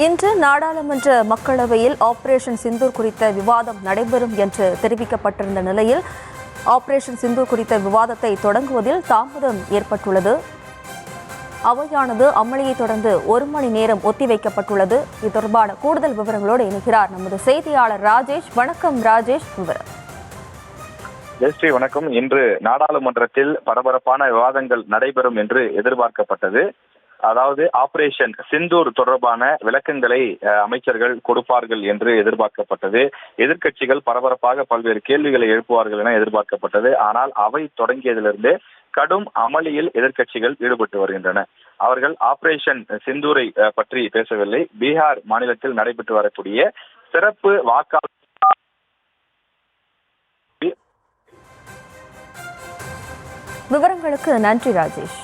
இன்று நாடாளுமன்ற மக்களவையில் ஆபரேஷன் சிந்தூர் குறித்த விவாதம் நடைபெறும் என்று தெரிவிக்கப்பட்டிருந்த நிலையில் ஆபரேஷன் சிந்தூர் குறித்த விவாதத்தை தொடங்குவதில் தாமதம் ஏற்பட்டுள்ளது. அவையானது அமளியை தொடர்ந்து 1 மணி நேரம் ஒத்திவைக்கப்பட்டுள்ளது. இது தொடர்பான கூடுதல் விவரங்களோடு இணைகிறார் நமது செய்தியாளர் ராஜேஷ். வணக்கம் ராஜேஷ், விவரம். ஜெயஸ்ரீ வணக்கம். இன்று நாடாளுமன்றத்தில் பரபரப்பான விவாதங்கள் நடைபெறும் என்று எதிர்பார்க்கப்பட்டது. அதாவது ஆபரேஷன் சிந்தூர் தொடர்பான விளக்கங்களை அமைச்சர்கள் கொடுப்பார்கள் என்று எதிர்பார்க்கப்பட்டது. எதிர்க்கட்சிகள் பரபரப்பாக பல்வேறு கேள்விகளை எழுப்புவார்கள் என எதிர்பார்க்கப்பட்டது. ஆனால் அவை தொடங்கியதிலிருந்து கடும் அமளியில் எதிர்க்கட்சிகள் ஈடுபட்டு வருகின்றன. அவர்கள் ஆபரேஷன் சிந்தூரை பற்றி பேசவில்லை. பீகார் மாநிலத்தில் நடைபெற்று வரக்கூடிய சிறப்பு வாக்காளர் விவரங்களுக்கு நன்றி ராஜேஷ்.